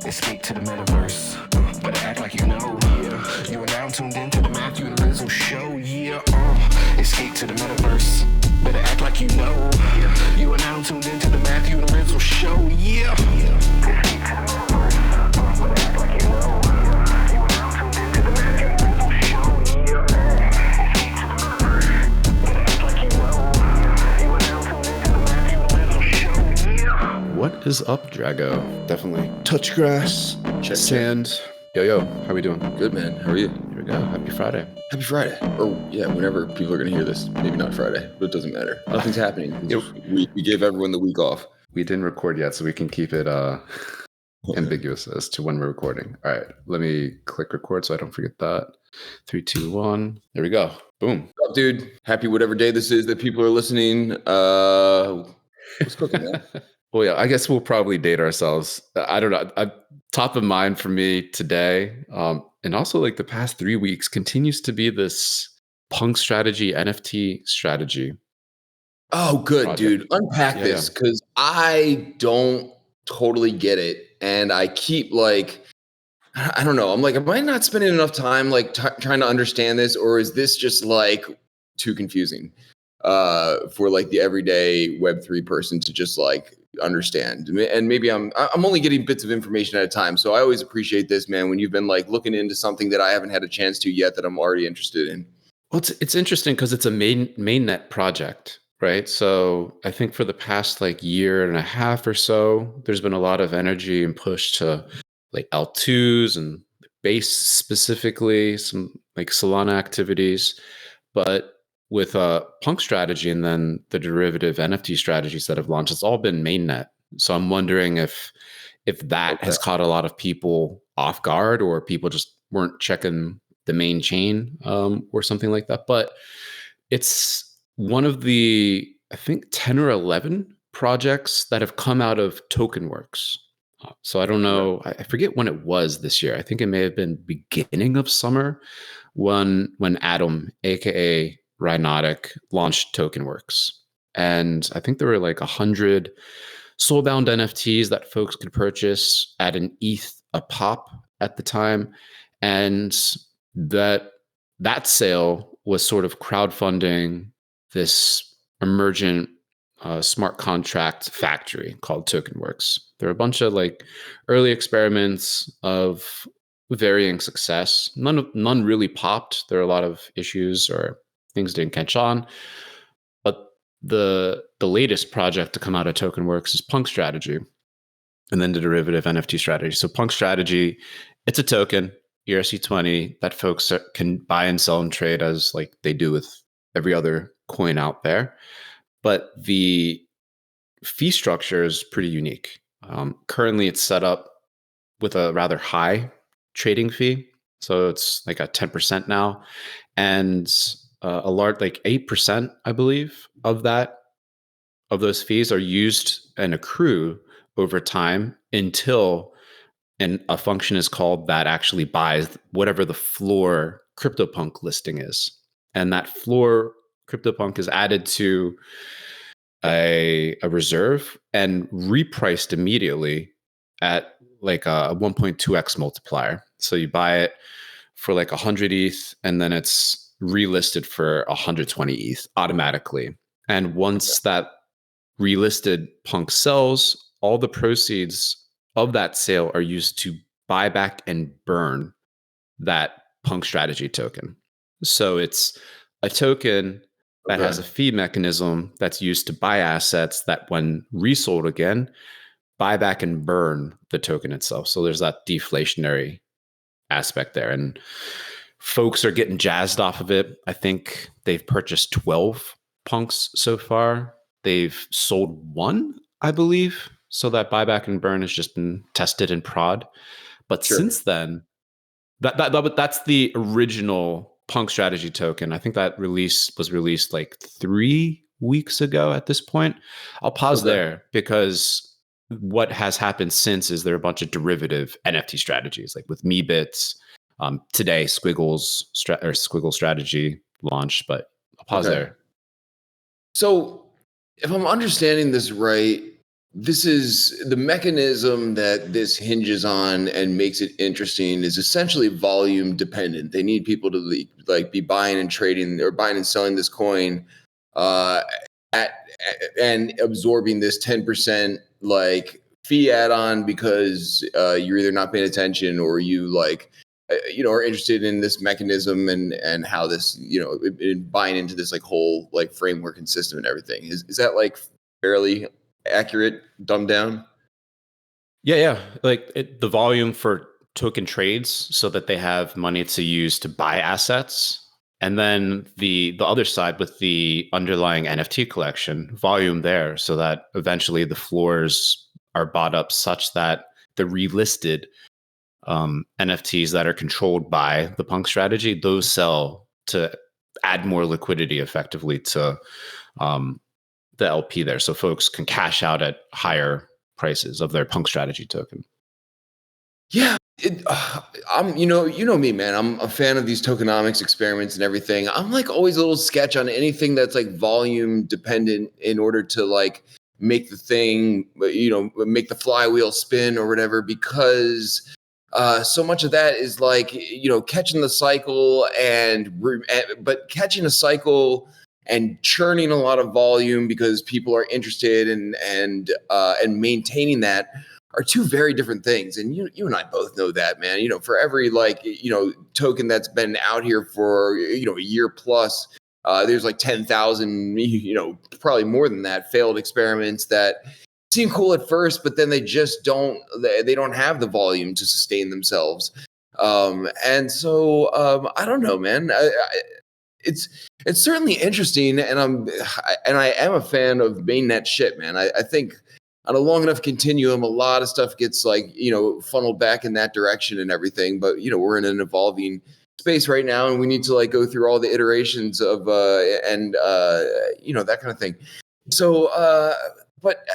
Escape to the metaverse. Better act like you know. Yeah. You are now tuned into the Matthew and Rizzle show. Yeah. Escape to the metaverse. Better act like you know. Yeah. You are now tuned into the Matthew and Rizzle show. Yeah. Escape to the metaverse. Better act like you know. Yeah. You are now tuned into the Matthew and Rizzle show. Yeah. Escape to the metaverse. Better act like you know. Yeah. You are now tuned into the Matthew and Rizzle show. Yeah. What is up, Drago? Definitely. Touch grass. Check sand. Yo, how we doing? Good, man. How are you? Here we go. Happy Friday. Happy Friday. Or, yeah, whenever people are going to hear this. Maybe not Friday, but it doesn't matter. Nothing's happening. We gave everyone the week off. We didn't record yet, so we can keep it ambiguous as to when we're recording. All right, let me click record so I don't forget that. 3, 2, 1. There we go. Boom. What's up, dude? Happy whatever day this is that people are listening. What's cooking, man? Well, yeah, I guess we'll probably date ourselves. I don't know. Top of mind for me today, and also like the past 3 weeks, continues to be this punk strategy, NFT strategy. Oh, good, project. Dude. Unpack this, because I don't totally get it. And I keep I don't know. I'm like, am I not spending enough time trying to understand this? Or is this just too confusing for the everyday Web3 person to just understand? And maybe I'm only getting bits of information at a time. So I always appreciate this, man, when you've been looking into something that I haven't had a chance to yet that I'm already interested in. Well, it's interesting because it's a mainnet project, right? So I think for the past year and a half or so, there's been a lot of energy and push to L2s and base specifically, some Solana activities. But with punk strategy and then the derivative NFT strategies that have launched, it's all been mainnet. So I'm wondering if that has caught a lot of people off guard, or people just weren't checking the main chain or something like that. But it's one of the, I think, 10 or 11 projects that have come out of TokenWorks. So I don't know, I forget when it was this year. I think it may have been beginning of summer when Adam, aka Rhinotic, launched TokenWorks. And I think there were 100 soulbound NFTs that folks could purchase at an ETH a pop at the time. And that sale was sort of crowdfunding this emergent smart contract factory called TokenWorks. There are a bunch of early experiments of varying success. None really popped. There are a lot of issues or things didn't catch on. But the latest project to come out of TokenWorks is Punk Strategy, and then the derivative NFT strategy. So Punk Strategy, it's a token, ERC20, that folks can buy and sell and trade as they do with every other coin out there. But the fee structure is pretty unique. Currently, it's set up with a rather high trading fee. So it's a 10% now. And a large 8%, I believe, of those fees are used and accrue over time until a function is called that actually buys whatever the floor CryptoPunk listing is. And that floor CryptoPunk is added to a reserve and repriced immediately at a 1.2x multiplier. So you buy it for 100 ETH, and then it's relisted for 120 ETH automatically. And once that relisted punk sells, all the proceeds of that sale are used to buy back and burn that punk strategy token. So it's a token that has a fee mechanism that's used to buy assets that, when resold again, buy back and burn the token itself. So there's that deflationary aspect there. And folks are getting jazzed off of it. I think they've purchased 12 punks so far. They've sold 1, I believe. So that buyback and burn has just been tested in prod. But since then, that's the original Punk Strategy token. I think that was released 3 weeks ago at this point. I'll pause there, because what has happened since is there are a bunch of derivative NFT strategies, with Meebits. Today, Squiggle Strategy launched, but I'll pause there. So if I'm understanding this right, this is the mechanism that this hinges on and makes it interesting is essentially volume dependent. They need people to like be buying and trading or buying and selling this coin at and absorbing this 10% like fee add-on because you're either not paying attention or you like are interested in this mechanism and how this in buying into this like whole like framework and system and everything. Is that like fairly accurate, dumbed down? Yeah. Like the volume for token trades so that they have money to use to buy assets. And then the other side with the underlying NFT collection volume there so that eventually the floors are bought up such that the relisted NFTs that are controlled by the Punk strategy, those sell to add more liquidity effectively to the LP there. So folks can cash out at higher prices of their Punk strategy token. Yeah. I'm, you know me, man. I'm a fan of these tokenomics experiments and everything. I'm like always a little sketch on anything that's like volume dependent in order to like make the thing, make the flywheel spin or whatever, because so much of that is like, catching the cycle but catching a cycle and churning a lot of volume because people are interested and maintaining that are two very different things. And you and I both know that, man. For every token that's been out here for a year plus, there's like 10,000, probably more than that, failed experiments that seem cool at first, but then they just don't have the volume to sustain themselves. And so I don't know, man. It's certainly interesting, and I am a fan of mainnet shit, man. I think on a long enough continuum, a lot of stuff gets like, funneled back in that direction and everything. But, we're in an evolving space right now, and we need to like go through all the iterations of, that kind of thing. So, but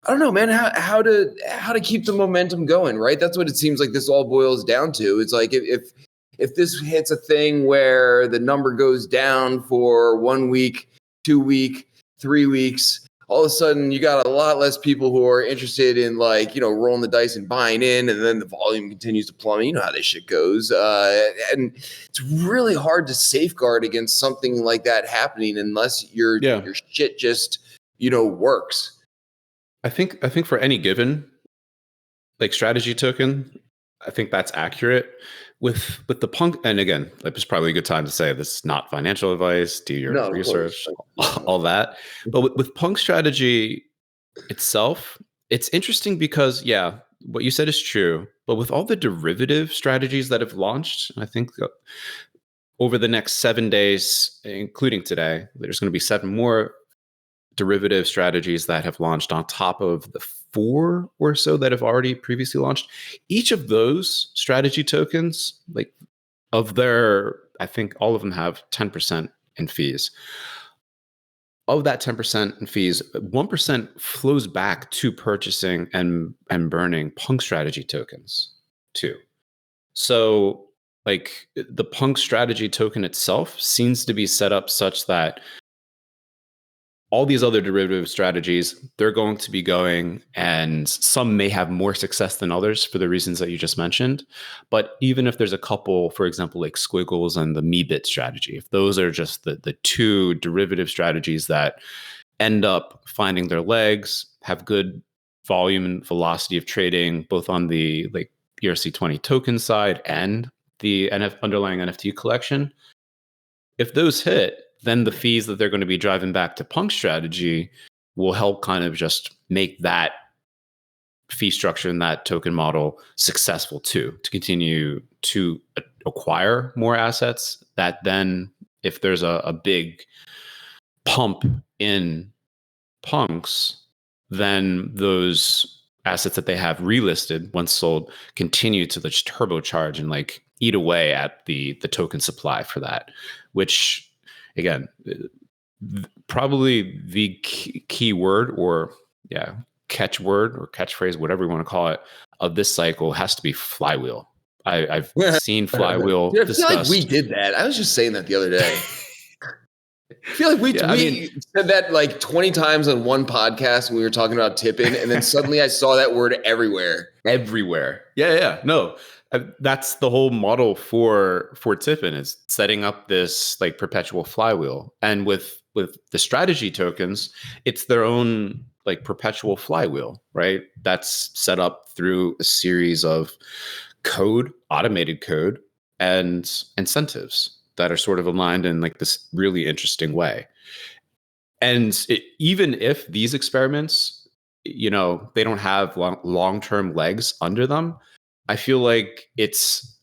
I don't know, man, how to keep the momentum going, right? That's what it seems like this all boils down to. It's like if this hits a thing where the number goes down for 1 week, 2 week, 3 weeks, all of a sudden you got a lot less people who are interested in like, rolling the dice and buying in, and then the volume continues to plummet. You know how this shit goes. And it's really hard to safeguard against something like that happening unless your shit just, works. I think for any given like strategy token, I think that's accurate. With the Punk, and again, it's probably a good time to say this is not financial advice. Do your research, all that. But with Punk strategy itself, it's interesting because what you said is true. But with all the derivative strategies that have launched, I think over the next 7 days, including today, there's going to be 7 more derivative strategies that have launched on top of the 4 or so that have already previously launched. Each of those strategy tokens, like I think all of them have 10% in fees. Of that 10% in fees, 1% flows back to purchasing and burning Punk strategy tokens too. So like the Punk strategy token itself seems to be set up such that all these other derivative strategies, they're going to be going, and some may have more success than others for the reasons that you just mentioned. But even if there's a couple, for example, like Squiggles and the Meetup strategy, if those are just the 2 derivative strategies that end up finding their legs, have good volume and velocity of trading, both on the like ERC20 token side and the underlying NFT collection, if those hit, then the fees that they're going to be driving back to Punk strategy will help kind of just make that fee structure and that token model successful too, to continue to acquire more assets that then, if there's a big pump in Punks, then those assets that they have relisted once sold continue to just turbocharge and like eat away at the token supply for that, which again, probably the key word or catchword or catchphrase, whatever you want to call it, of this cycle has to be flywheel. I've seen flywheel. Dude, I feel like we did that. I was just saying that the other day. I feel like we said that like 20 times on one podcast when we were talking about tipping, and then suddenly I saw that word everywhere. Yeah. No, that's the whole model for tipping, is setting up this like perpetual flywheel. And with the strategy tokens, it's their own like perpetual flywheel, right? That's set up through a series of automated code, and incentives that are sort of aligned in like this really interesting way. And even if these experiments, they don't have long-term legs under them, I feel like it's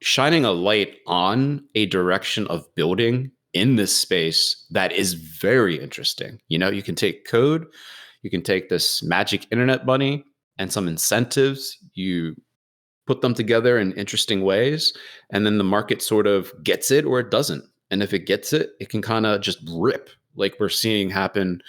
shining a light on a direction of building in this space that is very interesting. You can take code, you can take this magic internet money and some incentives, you put them together in interesting ways, and then the market sort of gets it or it doesn't. And if it gets it, it can kind of just rip, like we've seen happen,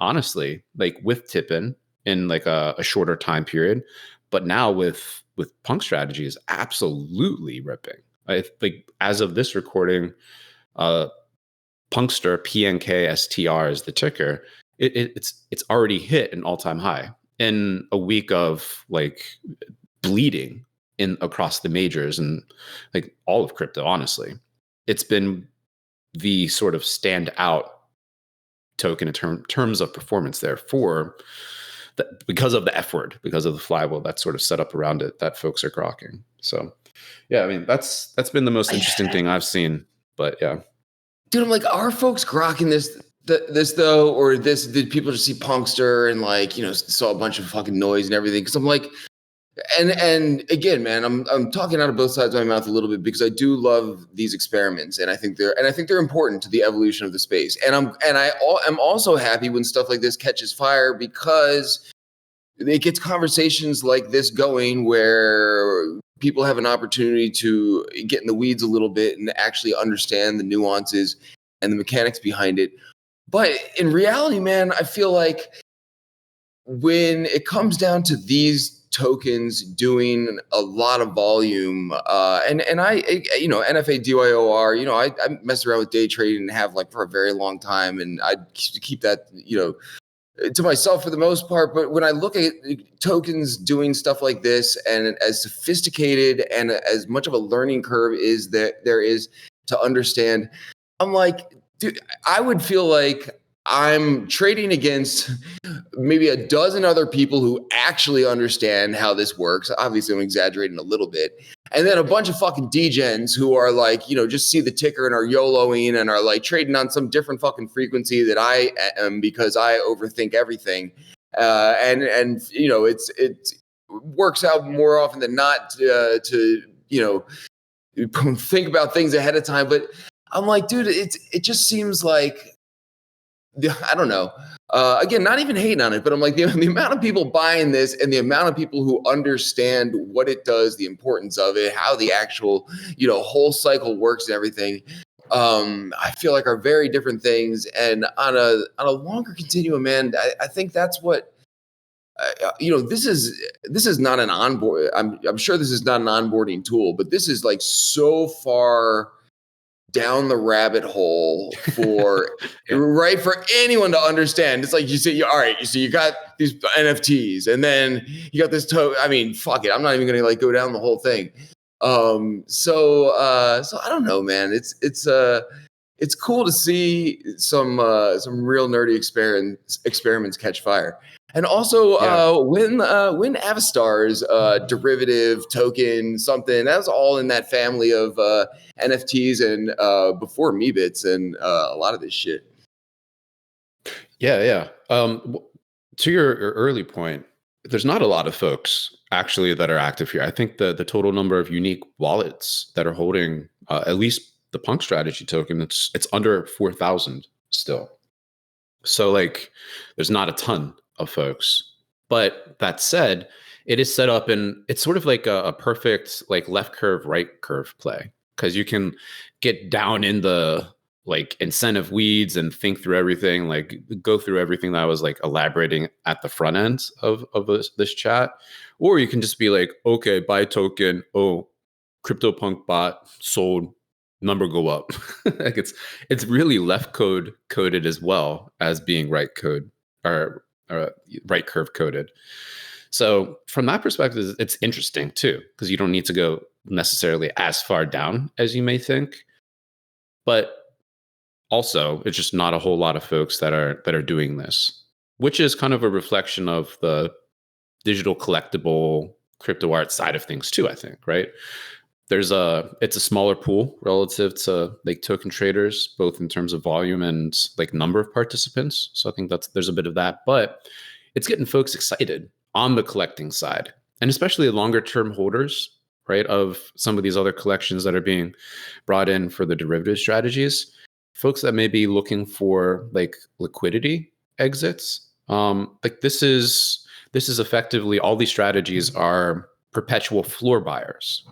honestly, like with Tippin in like a shorter time period. But now with Punk Strategy is absolutely ripping. I think as of this recording, Punkster, PNKSTR is the ticker. It's already hit an all-time high in a week of like bleeding in across the majors and like all of crypto. Honestly, it's been the sort of standout token in terms of performance there because of the F word, because of the flywheel that's sort of set up around it that folks are grokking. So yeah, I mean, that's been the most interesting thing I've seen. But yeah, dude, I'm like, are folks grokking this though, or did people just see Punkster and like, saw a bunch of fucking noise and everything? Because I'm like, and again, man, I'm talking out of both sides of my mouth a little bit, because I do love these experiments, and I think they're important to the evolution of the space. And I'm also happy when stuff like this catches fire, because it gets conversations like this going, where people have an opportunity to get in the weeds a little bit and actually understand the nuances and the mechanics behind it. But in reality, man, I feel like when it comes down to these tokens doing a lot of volume, and I NFA DYOR, I mess around with day trading and have like for a very long time, and I keep that to myself for the most part. But when I look at tokens doing stuff like this, and as sophisticated and as much of a learning curve is that there is to understand, I'm like, dude, I would feel like I'm trading against maybe a dozen other people who actually understand how this works. Obviously, I'm exaggerating a little bit. And then a bunch of fucking degens who are like, just see the ticker and are YOLOing and are like trading on some different fucking frequency that I am, because I overthink everything. And it works out more often than not to think about things ahead of time. But I'm like, dude, it just seems like, I don't know. Again, not even hating on it, but I'm like, the amount of people buying this and the amount of people who understand what it does, the importance of it, how the actual, whole cycle works and everything, I feel like are very different things. And on a longer continuum, man, I think that's what, this is not an onboard. I'm sure this is not an onboarding tool, but this is like so far down the rabbit hole for right for anyone to understand. It's like you got these NFTs, and then you got this I mean, fuck it, I'm not even gonna like go down the whole thing. So I don't know, man. It's cool to see some real nerdy experiments catch fire. And also, when Avastar's derivative token, something that was all in that family of NFTs and before Meebits and a lot of this shit. Yeah. To your early point, there's not a lot of folks actually that are active here. I think the total number of unique wallets that are holding at least the Punk Strategy token, it's under 4,000 still. So like, there's not a ton of folks. But that said, it is set up in, it's sort of like a perfect like left curve, right curve play, because you can get down in the like incentive weeds and think through everything, like go through everything that I was like elaborating at the front end of this chat. Or you can just be like, okay, buy token. Oh, CryptoPunk bot sold number go up. Like it's really left coded as well as being right code or right curve coded. So from that perspective, it's interesting too, because you don't need to go necessarily as far down as you may think. But also, it's just not a whole lot of folks that are doing this, which is kind of a reflection of the digital collectible crypto art side of things too, I think, right? It's a smaller pool relative to like token traders, both in terms of volume and like number of participants. So I think there's a bit of that, but it's getting folks excited on the collecting side, and especially longer term holders, right, of some of these other collections that are being brought in for the derivative strategies. Folks that may be looking for like liquidity exits. Like this is effectively, all these strategies are perpetual floor buyers,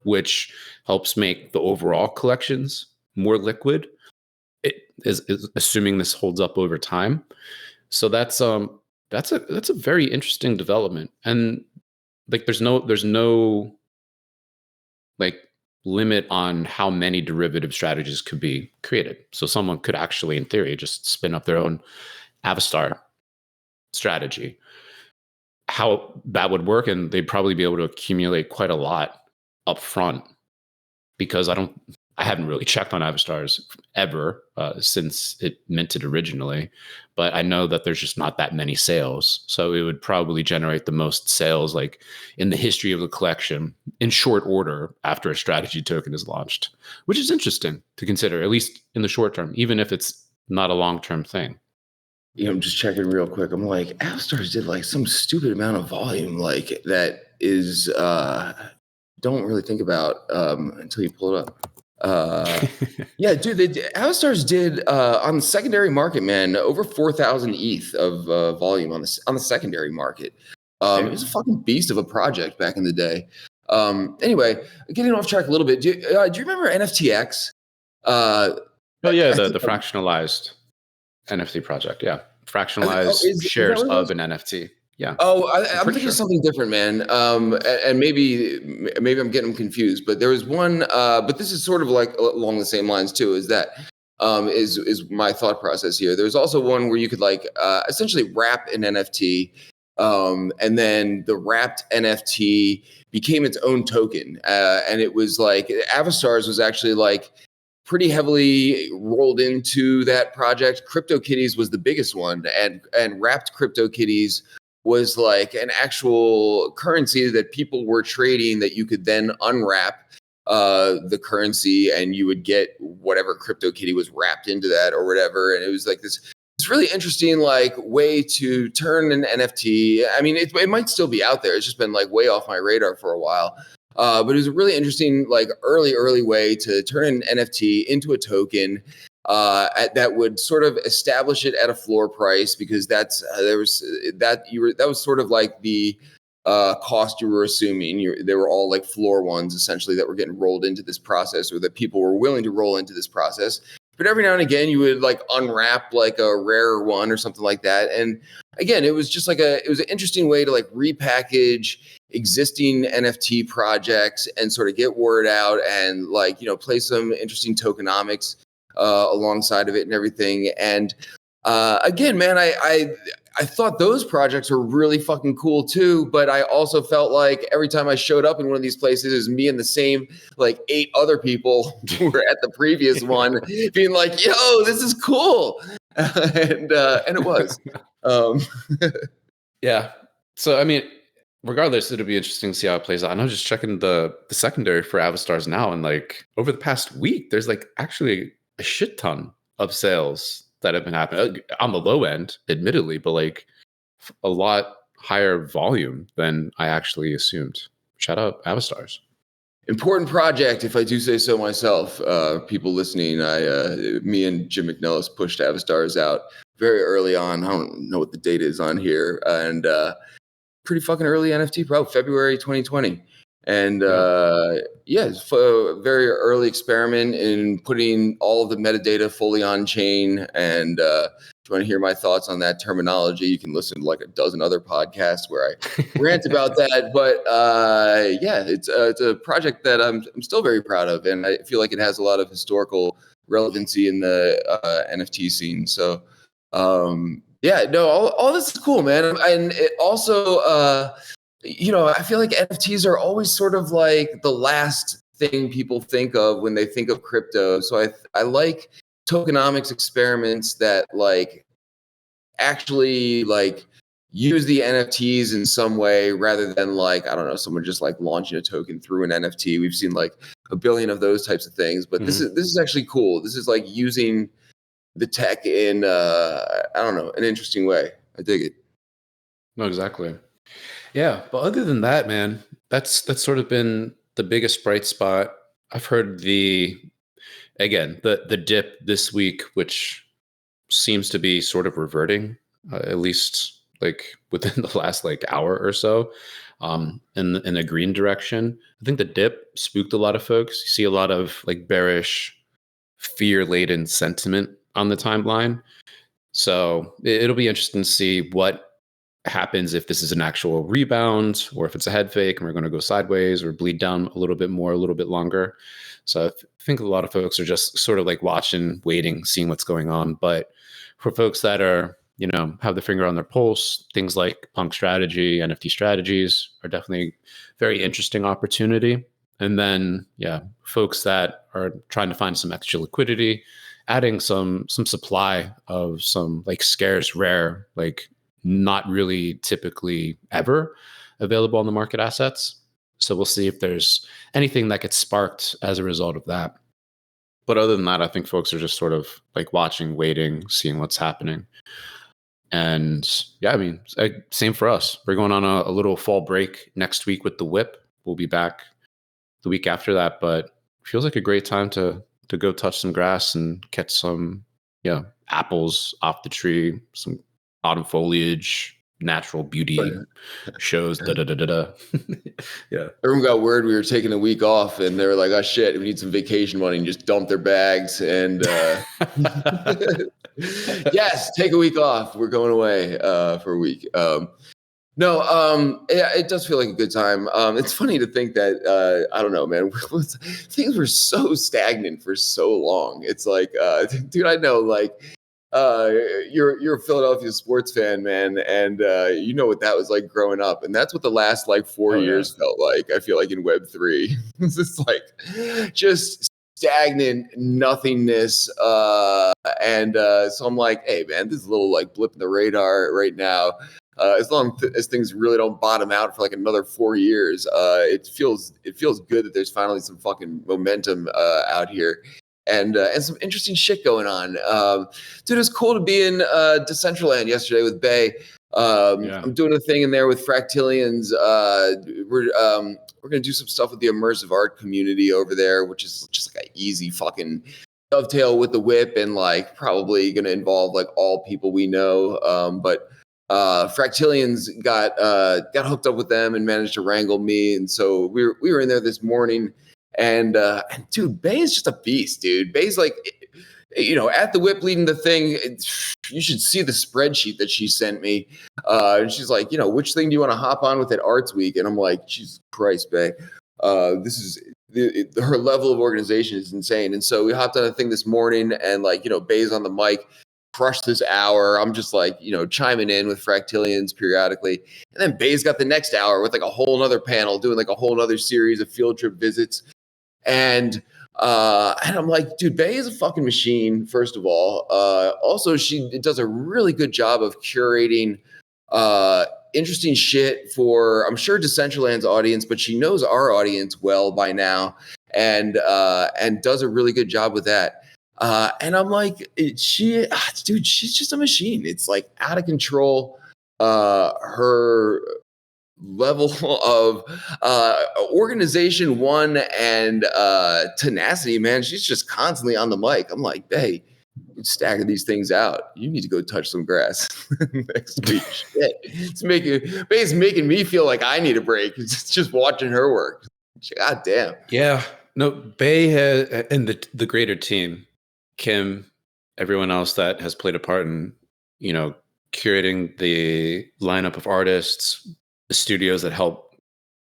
which helps make the overall collections more liquid. It is assuming this holds up over time. So that's a very interesting development. And like there's no like limit on how many derivative strategies could be created. So someone could actually, in theory, just spin up their own Avastar strategy. How that would work, and they'd probably be able to accumulate quite a lot up front, because I haven't really checked on Avastars ever since it minted originally, but I know that there's just not that many sales. So it would probably generate the most sales like in the history of the collection in short order after a strategy token is launched, which is interesting to consider, at least in the short term, even if it's not a long-term thing. I'm just checking real quick. I'm like, Avastars did like some stupid amount of volume, like that is don't really think about until you pull it up. Yeah, dude, Avastars did on the secondary market, man, over 4,000 ETH of volume on the secondary market. It was a fucking beast of a project back in the day. Anyway, getting off track a little bit. Do you remember NFTX? Oh yeah, the fractionalized NFT project. Yeah, fractionalized shares of an NFT. Yeah. Oh, I'm thinking of something different, man. And maybe I'm getting them confused. But there was one. But this is sort of like along the same lines too. Is that is my thought process here? There's also one where you could like essentially wrap an NFT, and then the wrapped NFT became its own token, and it was like Avastars was actually like pretty heavily rolled into that project. CryptoKitties was the biggest one, and wrapped CryptoKitties was like an actual currency that people were trading that you could then unwrap the currency and you would get whatever CryptoKitty was wrapped into that or whatever. And it was like this really interesting like way to turn an NFT. I mean, it might still be out there. It's just been like way off my radar for a while. But it was a really interesting, like early way to turn an NFT into a token that would sort of establish it at a floor price, because that was sort of like the cost you were assuming. They were all like floor ones essentially that were getting rolled into this process, or that people were willing to roll into this process. But every now and again, you would like unwrap like a rarer one or something like that. And again, it was just like it was an interesting way to like repackage existing NFT projects and sort of get word out and like, play some interesting tokenomics alongside of it and everything. And again, man, I thought those projects were really fucking cool too, but I also felt like every time I showed up in one of these places, it was me and the same like 8 other people who were at the previous one being like, yo, this is cool. And it was. Yeah. So, I mean, regardless, it'll be interesting to see how it plays out. And I'm just checking the secondary for Avastars now. And like over the past week, there's like actually a shit ton of sales that have been happening on the low end, admittedly, but like a lot higher volume than I actually assumed. Shout out Avastars. Important project, if I do say so myself. People listening, me and Jim McNellis pushed Avastars out very early on. I don't know what the date is on here, and pretty fucking early NFT, probably February 2020. And it's a very early experiment in putting all of the metadata fully on chain. And if you want to hear my thoughts on that terminology, you can listen to like a dozen other podcasts where I rant about that. But it's a project that I'm still very proud of, and I feel like it has a lot of historical relevancy in the NFT scene. So all this is cool, man. And it also I feel like NFTs are always sort of like the last thing people think of when they think of crypto. So I like tokenomics experiments that like actually like use the NFTs in some way rather than like, I don't know, someone just like launching a token through an NFT. We've seen like a billion of those types of things, but this is actually cool. This is like using the tech in an interesting way. I dig it. No, exactly. Yeah, but other than that, man, that's sort of been the biggest bright spot. I've heard the dip this week, which seems to be sort of reverting, at least like within the last like hour or so, in a green direction. I think the dip spooked a lot of folks. You see a lot of like bearish, fear-laden sentiment on the timeline. So it'll be interesting to see what happens if this is an actual rebound or if it's a head fake and we're going to go sideways or bleed down a little bit more, a little bit longer. So I think a lot of folks are just sort of like watching, waiting, seeing what's going on. But for folks that are, have their finger on their pulse, things like Punk Strategy, NFT Strategies are definitely very interesting opportunity. And then, folks that are trying to find some extra liquidity, adding some supply of some like scarce, rare, like not really typically ever available on the market assets. So we'll see if there's anything that gets sparked as a result of that. But other than that, I think folks are just sort of like watching, waiting, seeing what's happening. And same for us. We're going on a little fall break next week with the whip. We'll be back the week after that, but it feels like a great time to go touch some grass and catch some apples off the tree, some autumn foliage, natural beauty shows. Yeah. Everyone got word we were taking a week off, and they were like, "Oh shit, we need some vacation money," and just dumped their bags. And yes, take a week off. We're going away for a week. It does feel like a good time. It's funny to think that I don't know, man. Things were so stagnant for so long. It's like, dude, I know, like. You're a Philadelphia sports fan, man, and you know what that was like growing up, and that's what the last like 4 years felt like. I feel like in Web3, it's just like just stagnant nothingness, and so I'm like, hey, man, this is a little like blip in the radar right now. As long as things really don't bottom out for like another 4 years, it feels good that there's finally some fucking momentum out here. And some interesting shit going on. Dude, it's cool to be in Decentraland yesterday with Bay. I'm doing a thing in there with Fractillions. We're gonna do some stuff with the immersive art community over there, which is just like an easy fucking dovetail with the whip, and like probably gonna involve like all people we know. But Fractillions got hooked up with them and managed to wrangle me, and so we were in there this morning. And dude, Bay is just a beast, dude. Bay's like, at the whip leading the thing. You should see the spreadsheet that she sent me. And she's like, which thing do you want to hop on with at Arts Week? And I'm like, Jesus Christ, Bay. This is her level of organization is insane. And so we hopped on a thing this morning, and like, Bay's on the mic, crushed this hour. I'm just like, chiming in with Fractillions periodically. And then Bay's got the next hour with like a whole nother panel doing like a whole nother series of field trip visits. And I'm like, dude, Bay is a fucking machine, first of all. Also, she does a really good job of curating interesting shit for, I'm sure, Decentraland's audience, but she knows our audience well by now, and does a really good job with that. And I'm like, dude, she's just a machine. It's like out of control. Her level of organization and tenacity, man. She's just constantly on the mic. I'm like, hey, stagger these things out. You need to go touch some grass next week. Shit. It's making me feel like I need a break. It's just watching her work. God damn. Yeah. No, Bay has, and the greater team, Kim, everyone else that has played a part in, curating the lineup of artists, the studios that help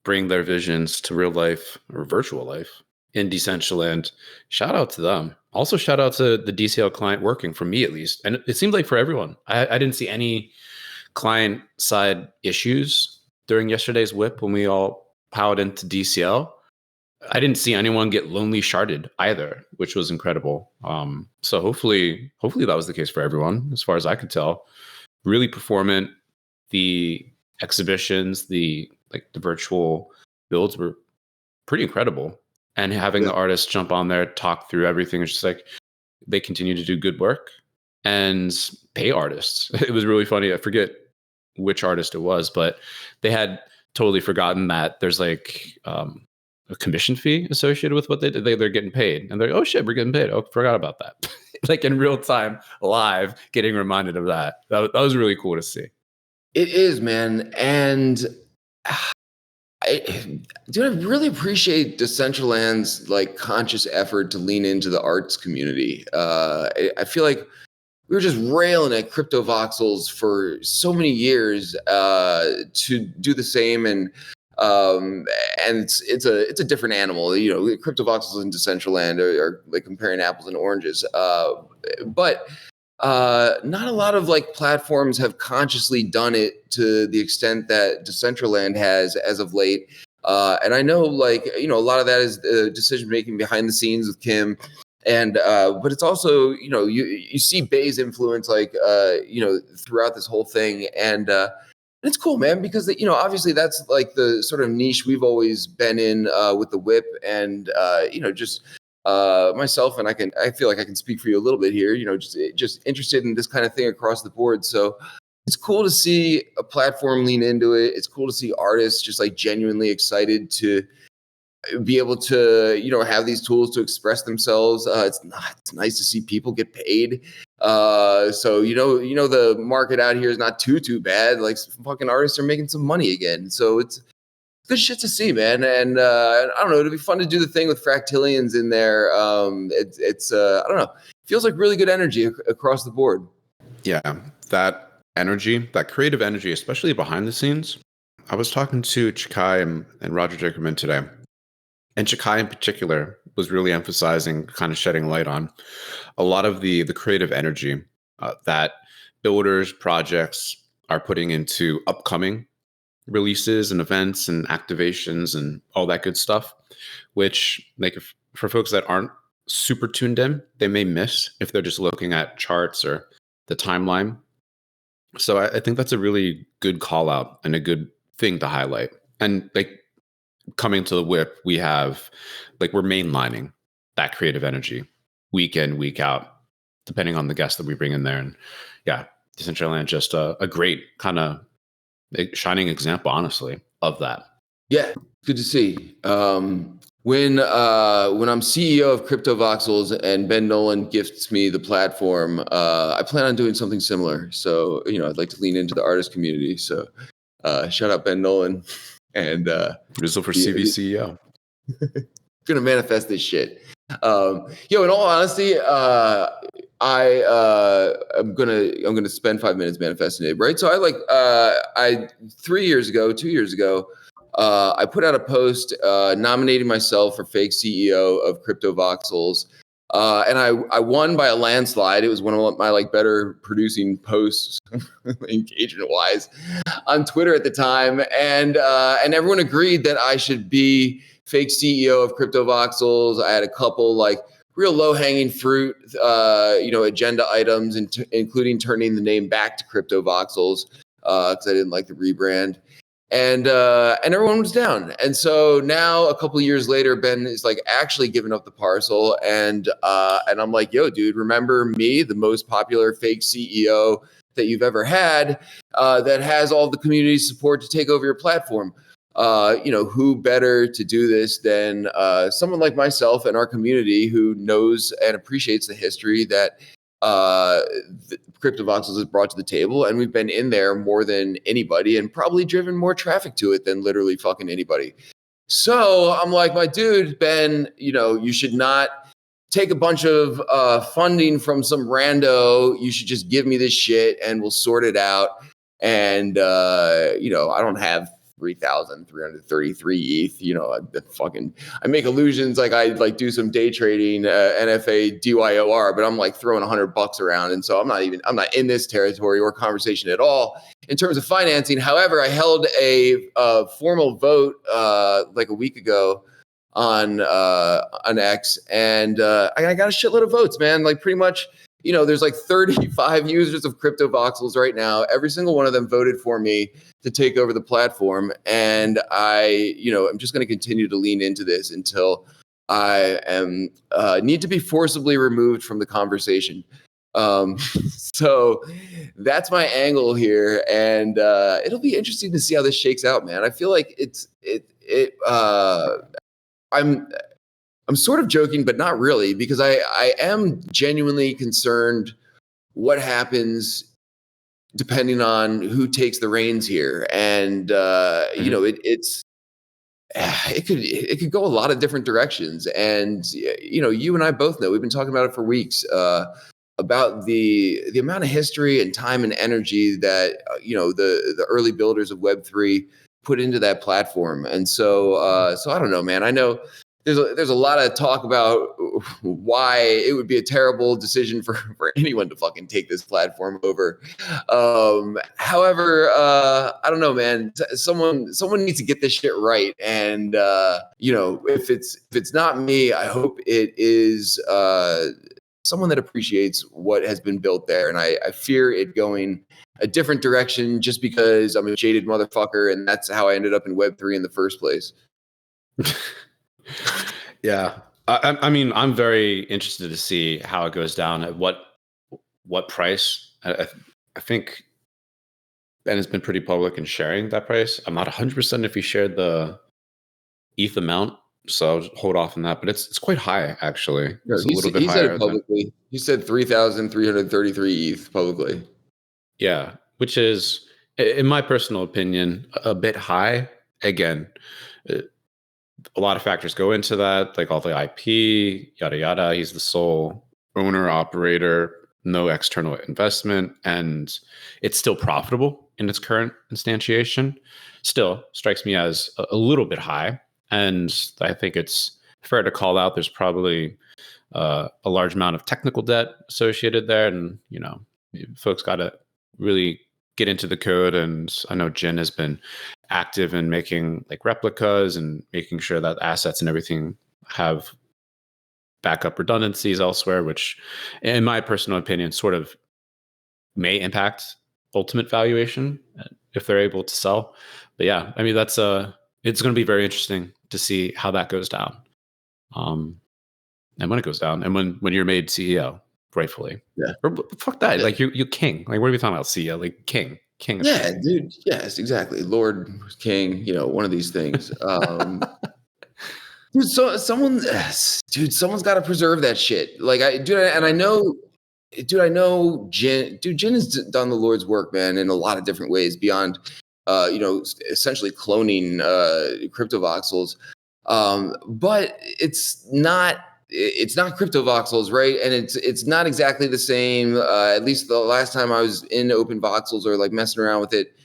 bring their visions to real life or virtual life in Decentraland. Shout out to them. Also, shout out to the DCL client working, for me at least. And it seemed like for everyone. I didn't see any client side issues during yesterday's whip when we all piled into DCL. I didn't see anyone get lonely sharded either, which was incredible. So hopefully that was the case for everyone, as far as I could tell. Really performant. The exhibitions, the virtual builds were pretty incredible. And having the artists jump on there, talk through everything, it's just like they continue to do good work and pay artists. It was really funny. I forget which artist it was, but they had totally forgotten that there's a commission fee associated with what they're getting paid. And they're like, oh shit, we're getting paid. Oh, forgot about that. Like in real time, live, getting reminded of that. That was really cool to see. It is, man. And I really appreciate Decentraland's conscious effort to lean into the arts community. I feel like we were just railing at crypto voxels for so many years to do the same, and it's a different animal. Crypto voxels and Decentraland are like comparing apples and oranges. But not a lot of platforms have consciously done it to the extent that Decentraland has as of late. And I know a lot of that is decision making behind the scenes with Kim. And but it's also you see Bay's influence throughout this whole thing, and it's cool, man, because obviously that's the sort of niche we've always been in with the whip, and just myself, and I feel like I can speak for you a little bit here, just interested in this kind of thing across the board. So it's cool to see a platform lean into it. It's cool to see artists just genuinely excited to be able to have these tools to express themselves. It's nice to see people get paid. So the market out here is not too bad. Fucking artists are making some money again. So it's good shit to see, man. And I don't know, it'll be fun to do the thing with Fractillions in there. It's I don't know, feels like really good energy across the board. Yeah, that energy, that creative energy, especially behind the scenes. I was talking to Chikai and Roger Dickerman today. And Chikai in particular was really emphasizing, kind of shedding light on a lot of the creative energy that builders, projects are putting into upcoming releases and events and activations and all that good stuff, which for folks that aren't super tuned in, they may miss if they're just looking at charts or the timeline. So I think that's a really good call out and a good thing to highlight. And coming to the whip, we have we're mainlining that creative energy week in, week out, depending on the guests that we bring in there. And yeah, Decentraland just a great kind of shining example, honestly, of that. Yeah, good to see. When I'm CEO of Crypto Voxels and Ben Nolan gifts me the platform, I plan on doing something similar. So I'd like to lean into the artist community. So shout out Ben Nolan and Rizzle for CV CEO. Gonna manifest this shit. In all honesty, I'm gonna spend 5 minutes manifesting it, right? So I 2 years ago, I put out a post nominating myself for fake CEO of Crypto Voxels. And I won by a landslide. It was one of my better producing posts engagement wise on Twitter at the time. And everyone agreed that I should be fake CEO of Crypto Voxels. I had a couple real low hanging fruit, agenda items, including turning the name back to Crypto Voxels because I didn't like the rebrand. And everyone was down. And so now a couple of years later, Ben is actually giving up the parcel. And I'm like, yo, dude, remember me, the most popular fake CEO that you've ever had that has all the community support to take over your platform. Who better to do this than someone like myself and our community who knows and appreciates the history that Crypto Voxels has brought to the table, and we've been in there more than anybody and probably driven more traffic to it than literally fucking anybody. So I'm like, my dude, Ben, you should not take a bunch of funding from some rando. You should just give me this shit and we'll sort it out. And, I don't have 3,333 ETH. I make illusions like I do some day trading, NFA DYOR, but I'm like throwing $100 around. And so I'm not in this territory or conversation at all in terms of financing. However, I held a formal vote like a week ago on X, and I got a shitload of votes, man. Like pretty much, there's like 35 users of CryptoVoxels right now. Every single one of them voted for me to take over the platform, and I'm just going to continue to lean into this until I am need to be forcibly removed from the conversation. So that's my angle here, and it'll be interesting to see how this shakes out, man. I feel like I'm sort of joking, but not really, because I am genuinely concerned what happens depending on who takes the reins here. And it could go a lot of different directions. And you and I both know, we've been talking about it for weeks, about the amount of history and time and energy that the early builders of Web3 put into that platform. And so I don't know, man. I know there's a lot of talk about why it would be a terrible decision for anyone to fucking take this platform over. However, I don't know, man. Someone needs to get this shit right. And if it's not me, I hope it is someone that appreciates what has been built there. And I fear it going a different direction just because I'm a jaded motherfucker, and that's how I ended up in Web3 in the first place. Yeah. I mean, I'm very interested to see how it goes down at what price. I think Ben has been pretty public in sharing that price. I'm not 100% if he shared the ETH amount, so I'll just hold off on that. But it's quite high, actually. No, it's a little bit higher. He said it publicly. He said 3,333 ETH publicly. Yeah, which is, in my personal opinion, a bit high. Again, a lot of factors go into that, like all the IP, yada, yada. He's the sole owner, operator, no external investment, and it's still profitable in its current instantiation. Still strikes me as a little bit high. And I think it's fair to call out there's probably a large amount of technical debt associated there. And, folks got to really get into the code. And I know Jin has been active in making like replicas and making sure that assets and everything have backup redundancies elsewhere, which in my personal opinion sort of may impact ultimate valuation if they're able to sell. But yeah, I mean, it's going to be very interesting to see how that goes down. And when it goes down, and when you're made CEO, rightfully. Yeah. Or fuck that. Yeah. Like you king. Like, what are we talking about? CEO? Like king. Yeah, dude. Yes, exactly. Lord, king, one of these things. Dude, someone's got to preserve that shit. Like I know Jin. Dude, Jin has done the Lord's work, man, in a lot of different ways beyond, essentially cloning CryptoVoxels. But it's not CryptoVoxels, right? And it's not exactly the same. At least the last time I was in Open Voxels or like messing around with it,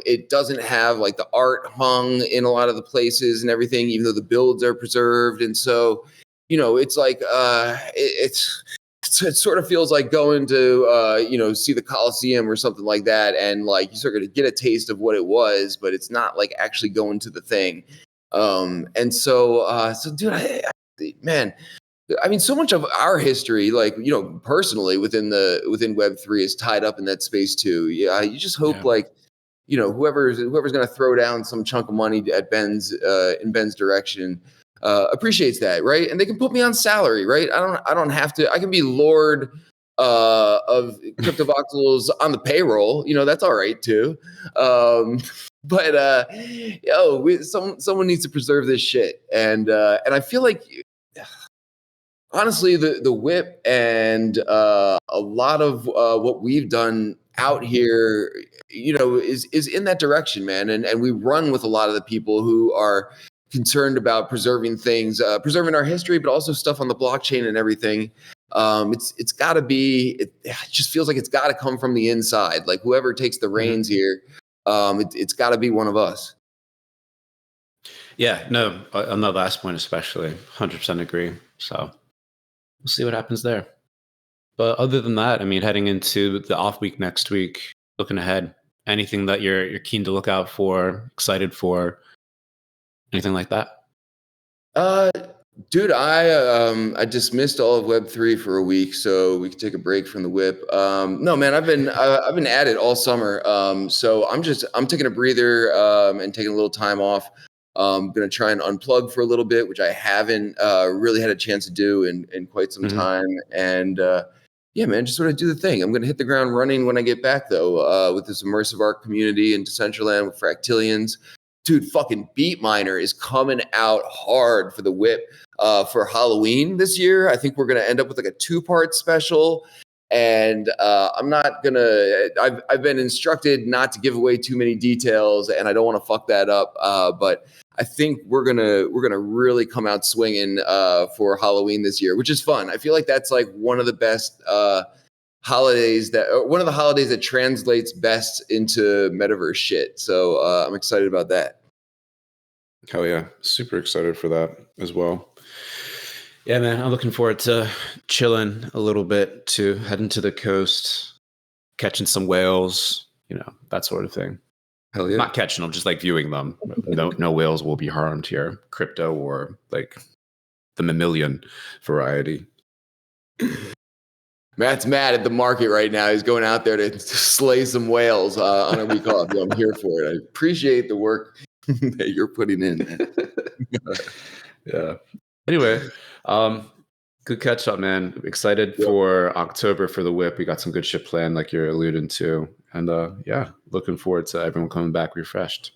it doesn't have like the art hung in a lot of the places and everything, even though the builds are preserved. And so, it's like it sort of feels like going to see the Coliseum or something like that, and like you sort of get a taste of what it was, but it's not like actually going to the thing. And so dude, man, I mean, so much of our history, like, personally within Web3 is tied up in that space too. Yeah. You just hope like, whoever's going to throw down some chunk of money at in Ben's direction, appreciates that. Right. And they can put me on salary, right? I don't have to, I can be Lord, of CryptoVoxels on the payroll, that's all right too. But someone needs to preserve this shit. And I feel like, honestly, the whip and a lot of what we've done out here, is in that direction, man. And we run with a lot of the people who are concerned about preserving things, preserving our history, but also stuff on the blockchain and everything. It's got to be. It just feels like it's got to come from the inside. Like whoever takes the reins here, it's got to be one of us. Yeah, no, on the last point especially, 100% agree. So we'll see what happens there. But other than that, I mean, heading into the off week next week, looking ahead, anything that you're keen to look out for, excited for, anything like that? Dude, I dismissed all of Web3 for a week, so we could take a break from the whip. No, man, I've been at it all summer. So I'm taking a breather and taking a little time off. I'm gonna try and unplug for a little bit, which I haven't really had a chance to do in quite some time. And yeah, man, just sort of do the thing. I'm gonna hit the ground running when I get back, though, with this immersive art community in Decentraland with Fractillions. Dude, fucking Beat Miner is coming out hard for the whip for Halloween this year. I think we're going to end up with like a 2-part special. And I'm not going to, I've been instructed not to give away too many details and I don't want to fuck that up. But I think we're going to really come out swinging for Halloween this year, which is fun. I feel like that's like one of the best holidays one of the holidays that translates best into metaverse shit. So I'm excited about that. Hell yeah. Super excited for that as well. Yeah, man, I'm looking forward to chilling a little bit, to heading to the coast, catching some whales, that sort of thing. Hell yeah. Not catching them, just like viewing them. No whales will be harmed here. Crypto or like the mammalian variety. Matt's mad at the market right now. He's going out there to slay some whales on a week off. I'm here for it. I appreciate the work that you're putting in. Yeah. Anyway, good catch up, man. Excited for October for the whip. We got some good shit planned, like you're alluding to. And yeah, looking forward to everyone coming back refreshed.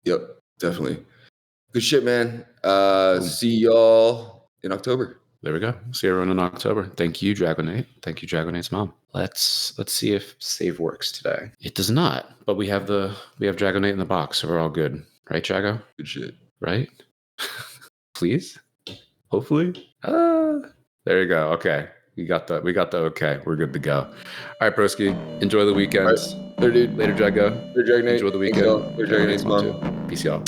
Yep, definitely. Good shit, man. See y'all in October. There we go. See everyone in October. Thank you, Dragonate. Thank you, Dragonate's mom. Let's see if save works today. It does not, but we have Dragonate in the box, so we're all good. Right, Drago? Good shit. Right? Please? Hopefully? There you go. Okay. We got the okay. We're good to go. All right, broski. Enjoy the weekend. Right. Later, dude. Later, Drago. Later, Dragonate. Enjoy the weekend. Later, Dragonate's mom. Peace, y'all.